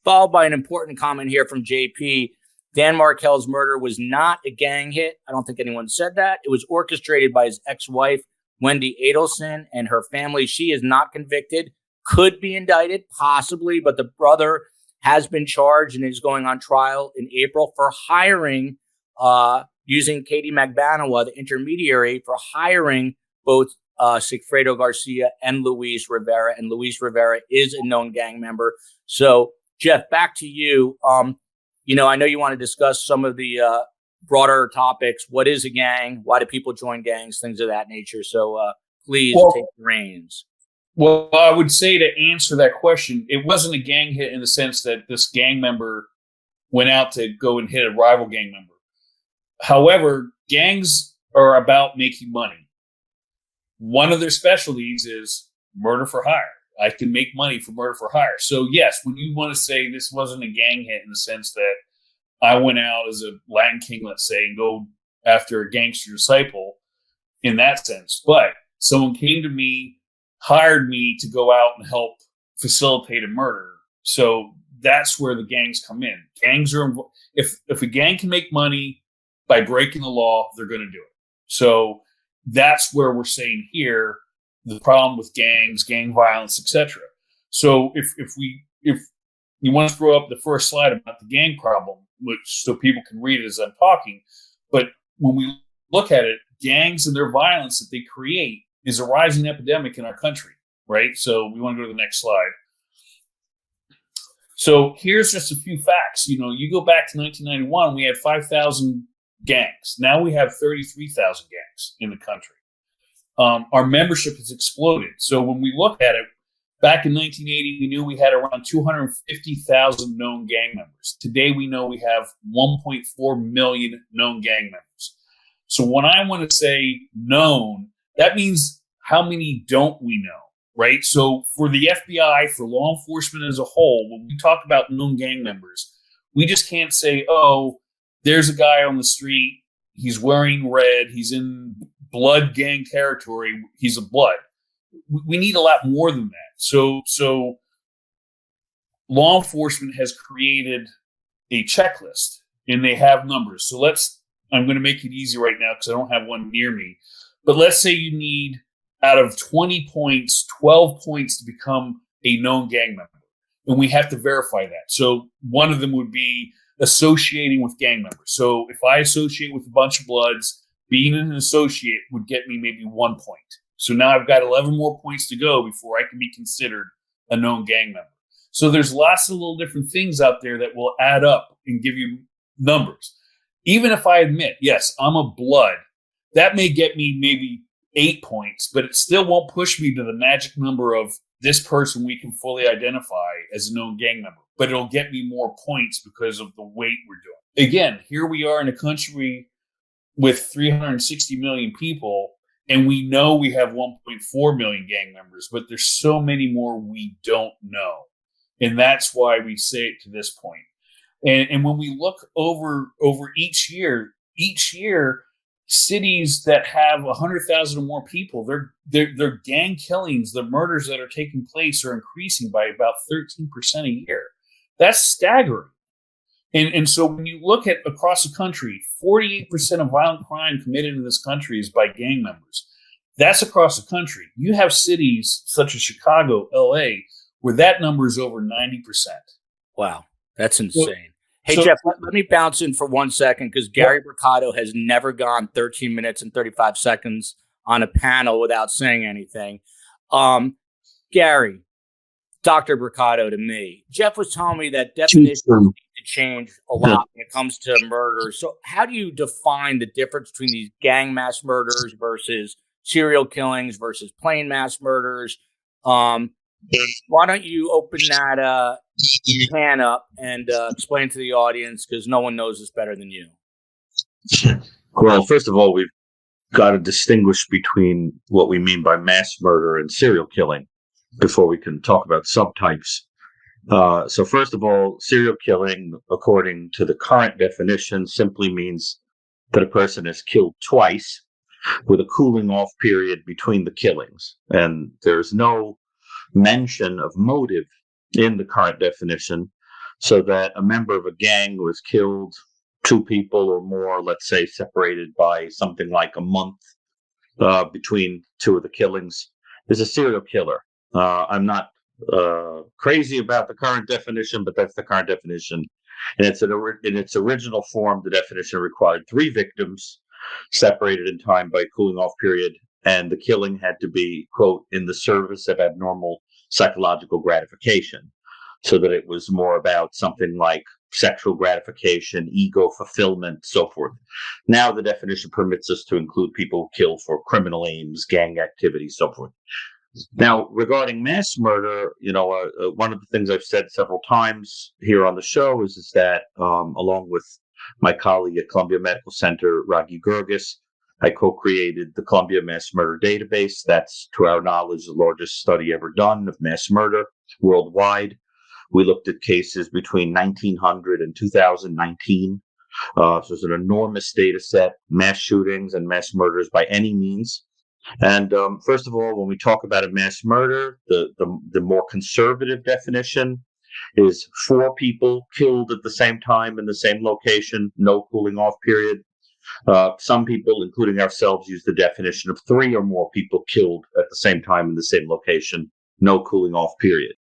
Followed by an important comment here from JP. Dan Markell's murder was not a gang hit. I don't think anyone said that. It was orchestrated by his ex-wife, Wendy Adelson, and her family. She is not convicted, could be indicted, possibly, but the brother has been charged and is going on trial in April for hiring, using Katie Magbanawa, the intermediary, for hiring both Sigfredo Garcia and Luis Rivera. And Luis Rivera is a known gang member. So, Jeff, back to you. I know you want to discuss some of the broader topics. What is a gang? Why do people join gangs? Things of that nature. So please take the reins. Well, I would say to answer that question, it wasn't a gang hit in the sense that this gang member went out to go and hit a rival gang member. However, gangs are about making money. One of their specialties is murder for hire. I can make money for murder for hire. So yes, when you want to say this wasn't a gang hit in the sense that I went out as a Latin king, let's say, and go after a gangster disciple in that sense. But someone came to me, hired me to go out and help facilitate a murder. So that's where the gangs come in. Gangs are, if a gang can make money by breaking the law, they're going to do it. So that's where we're saying here, the problem with gangs, gang violence, etc. So if you want to throw up the first slide about the gang problem, which so people can read it as I'm talking, but when we look at it, gangs and their violence that they create is a rising epidemic in our country, right? So we want to go to the next slide. So here's just a few facts. You go back to 1991, we had 5,000 gangs. Now we have 33,000 gangs in the country. Our membership has exploded. So when we look at it, back in 1980, we knew we had around 250,000 known gang members. Today, we know we have 1.4 million known gang members. So when I want to say known, that means how many don't we know, right? So for the FBI, for law enforcement as a whole, when we talk about known gang members, we just can't say, oh, there's a guy on the street, he's wearing red, he's in blood gang territory, he's a blood. We need a lot more than that. So law enforcement has created a checklist and they have numbers. So I'm going to make it easy right now because I don't have one near me. But let's say you need, out of 20 points, 12 points to become a known gang member. And we have to verify that. So one of them would be associating with gang members. So if I associate with a bunch of bloods, being an associate would get me maybe 1 point. So now I've got 11 more points to go before I can be considered a known gang member. So there's lots of little different things out there that will add up and give you numbers. Even if I admit, yes, I'm a blood, that may get me maybe 8 points, but it still won't push me to the magic number of this person we can fully identify as a known gang member. But it'll get me more points because of the weight we're doing. Again, here we are in a country with 360 million people, and we know we have 1.4 million gang members, but there's so many more we don't know. And that's why we say it to this point. And when we look over each year, cities that have 100,000 or more people, their gang killings, the murders that are taking place are increasing by about 13% a year. That's staggering. And so when you look at across the country, 48% of violent crime committed in this country is by gang members. That's across the country. You have cities such as Chicago, LA, where that number is over 90%. Wow, that's insane. Hey, Jeff, let me bounce in for 1 second because Gary Bricado has never gone 13 minutes and 35 seconds on a panel without saying anything. Gary, Dr. Bricado to me, Jeff was telling me that definitions need to change a lot when it comes to murder. So how do you define the difference between these gang mass murders versus serial killings versus plain mass murders? Why don't you open that can up and explain to the audience, because no one knows this better than you. Well, first of all, we've got to distinguish between what we mean by mass murder and serial killing before we can talk about subtypes. So first of all, serial killing, according to the current definition, simply means that a person is killed twice with a cooling off period between the killings. And there's no mention of motive in the current definition. so that a member of a gang was killed, two people or more, let's say, separated by something like a month between two of the killings, is a serial killer. I'm not crazy about the current definition, but that's the current definition. And in its original form, the definition required 3 victims separated in time by a cooling off period, and the killing had to be, quote, in the service of abnormal psychological gratification, so that it was more about something like sexual gratification, ego fulfillment, so forth. Now the definition permits us to include people who kill for criminal aims, gang activity, so forth. Now, regarding mass murder, one of the things I've said several times here on the show is that, along with my colleague at Columbia Medical Center, Raghu Gurgis, I co-created the Columbia Mass Murder Database. That's, to our knowledge, the largest study ever done of mass murder worldwide. We looked at cases between 1900 and 2019. So it's an enormous data set, mass shootings and mass murders by any means. And first of all, when we talk about a mass murder, the more conservative definition is 4 people killed at the same time in the same location, no cooling off period. Some people, including ourselves, use the definition of 3 or more people killed at the same time in the same location, no cooling off period.